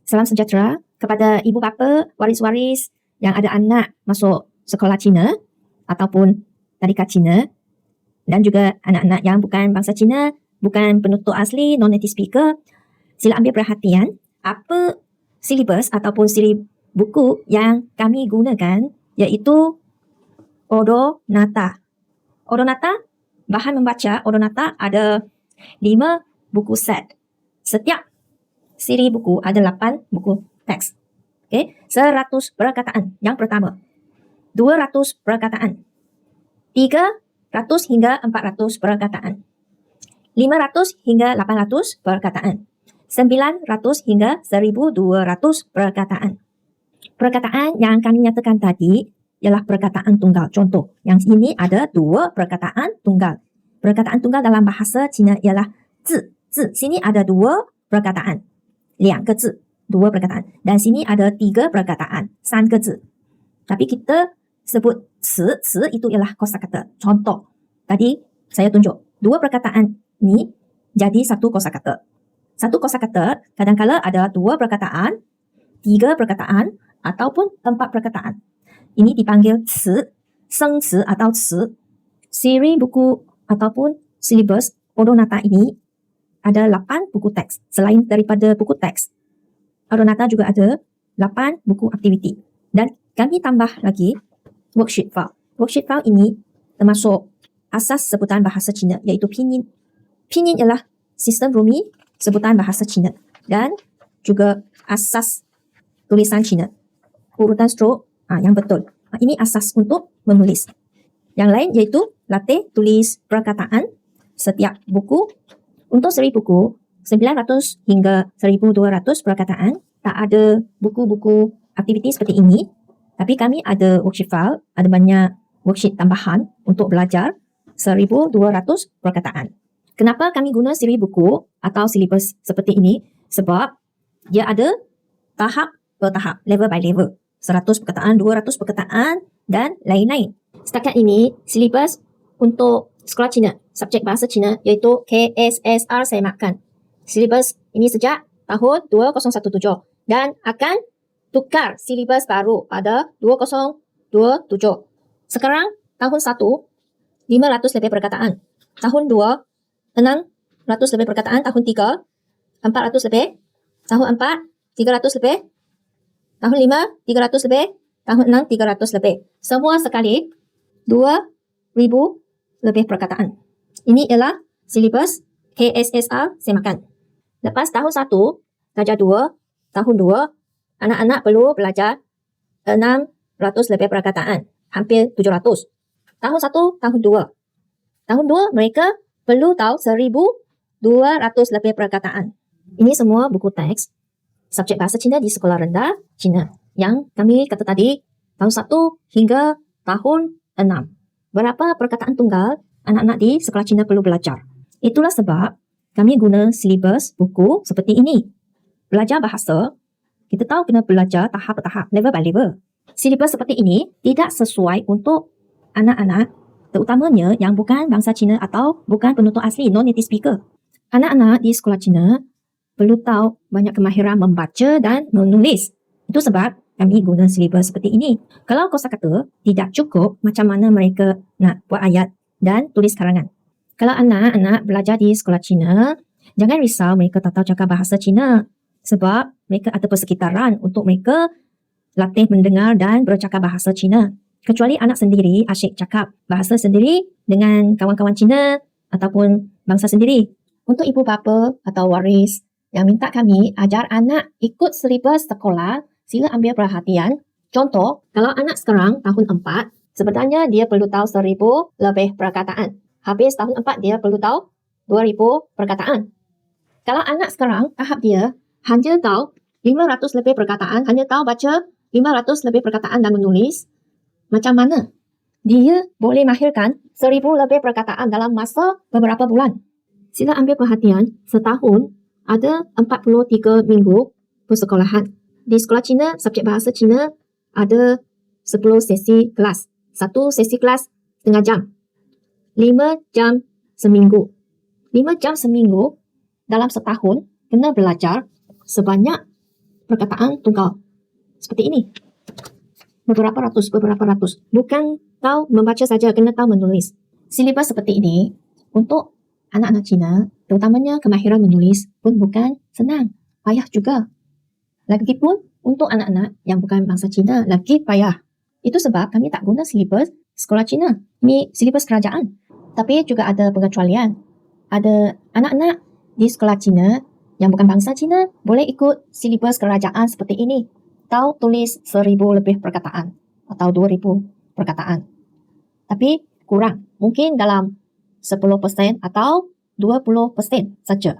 Salam sejahtera kepada ibu bapa, waris-waris yang ada anak masuk sekolah Cina ataupun tadika Cina, dan juga anak-anak yang bukan bangsa Cina, bukan penutur asli, non-native speaker. Sila ambil perhatian apa silibus ataupun siri buku yang kami gunakan, iaitu Odonata. Odonata, bahan membaca Odonata ada 5 buku set. Setiap siri buku ada 8 buku teks. Okay? 100 perkataan yang pertama, 200 perkataan, 300 hingga 400 perkataan, 500 hingga 800 perkataan, 900 hingga 1200 perkataan. Perkataan yang kami nyatakan tadi ialah perkataan tunggal. Contoh, yang ini ada 2 perkataan tunggal. Perkataan tunggal dalam bahasa Cina ialah zi. Sini ada 2 perkataan, 2个字, 2 perkataan. Dan sini ada 3 perkataan, 3个字. Tapi kita sebut ci itu ialah kosakata. Contoh, tadi saya tunjuk 2 perkataan ni jadi 1 kosakata. 1 kosakata kadang-kala ada 2 perkataan, 3 perkataan ataupun 4 perkataan. Ini dipanggil ci, seng ci atau ci. Siri buku ataupun silibus Odonata ini ada 8 buku teks. Selain daripada buku teks, Odonata juga ada 8 buku aktiviti. Dan kami tambah lagi worksheet file. Worksheet file ini termasuk asas sebutan bahasa Cina, iaitu pinyin. Pinyin ialah sistem rumi sebutan bahasa Cina dan juga asas tulisan Cina. Urutan strok yang betul. Ini asas untuk menulis. Yang lain iaitu latih tulis perkataan setiap buku. Untuk seri buku, 900 hingga 1200 perkataan. Tak ada buku-buku aktiviti seperti ini. Tapi kami ada worksheet file, ada banyak worksheet tambahan untuk belajar 1200 perkataan. Kenapa kami guna siri buku atau silibus seperti ini? Sebab dia ada tahap per tahap, level by level. 100 perkataan, 200 perkataan dan lain-lain. Setakat ini, silibus untuk sekolah Cina, subjek bahasa Cina iaitu KSSR semakan. Silibus ini sejak tahun 2017 dan akan tukar silibus baru pada 2027. Sekarang tahun 1, 500 lebih perkataan. Tahun 2, 600 lebih perkataan. Tahun 3, 400 lebih. Tahun 4, 300 lebih. Tahun 5, 300 lebih. Tahun 6, 300 lebih. Semua sekali 2,000 lebih perkataan. Ini ialah silibus KSSR semakan. Lepas tahun 1, darjah 2, tahun 2, anak-anak perlu belajar 600 lebih perkataan. Hampir 700. Tahun 1, tahun 2. Tahun 2, mereka perlu tahu 1,200 lebih perkataan. Ini semua buku teks subjek bahasa Cina di sekolah rendah Cina. Yang kami kata tadi, tahun 1 hingga tahun 6. Berapa perkataan tunggal anak-anak di sekolah Cina perlu belajar. Itulah sebab kami guna silibus buku seperti ini. Belajar bahasa, kita tahu kena belajar tahap per tahap, level by level. Silibus seperti ini tidak sesuai untuk anak-anak, terutamanya yang bukan bangsa Cina atau bukan penutur asli, non-native speaker. Anak-anak di sekolah Cina perlu tahu banyak kemahiran membaca dan menulis. Itu sebab kami guna silibus seperti ini. Kalau kosakata tidak cukup, macam mana mereka nak buat ayat dan tulis karangan? Kalau anak-anak belajar di sekolah Cina, jangan risau mereka tak tahu cakap bahasa Cina. Sebab mereka ada persekitaran untuk mereka latih mendengar dan bercakap bahasa Cina. Kecuali anak sendiri asyik cakap bahasa sendiri dengan kawan-kawan Cina ataupun bangsa sendiri. Untuk ibu bapa atau waris yang minta kami ajar anak ikut silibus sekolah, sila ambil perhatian. Contoh, kalau anak sekarang tahun 4, sebenarnya dia perlu tahu 1,000 lebih perkataan. Habis tahun 4, dia perlu tahu 2,000 perkataan. Kalau anak sekarang, tahap dia hanya tahu 500 lebih perkataan, hanya tahu baca 500 lebih perkataan dan menulis, macam mana dia boleh mahirkan 1,000 lebih perkataan dalam masa beberapa bulan? Sila ambil perhatian, setahun ada 43 minggu persekolahan. Di sekolah Cina, subjek bahasa Cina ada 10 sesi kelas. 1 sesi kelas setengah jam. 5 jam seminggu. 5 jam seminggu dalam setahun kena belajar sebanyak perkataan tunggal. Seperti ini. Beberapa ratus. Bukan tahu membaca saja, kena tahu menulis. Silibus seperti ini, untuk anak-anak Cina, terutamanya kemahiran menulis pun bukan senang. Payah juga. Lagipun, untuk anak-anak yang bukan bangsa Cina, lagi payah. Itu sebab kami tak guna silibus sekolah Cina. Ini silibus kerajaan. Tapi juga ada pengecualian. Ada anak-anak di sekolah Cina yang bukan bangsa Cina boleh ikut silibus kerajaan seperti ini. Tahu tulis 1000 lebih perkataan atau 2000 perkataan. Tapi kurang. Mungkin dalam 10% atau 20% saja.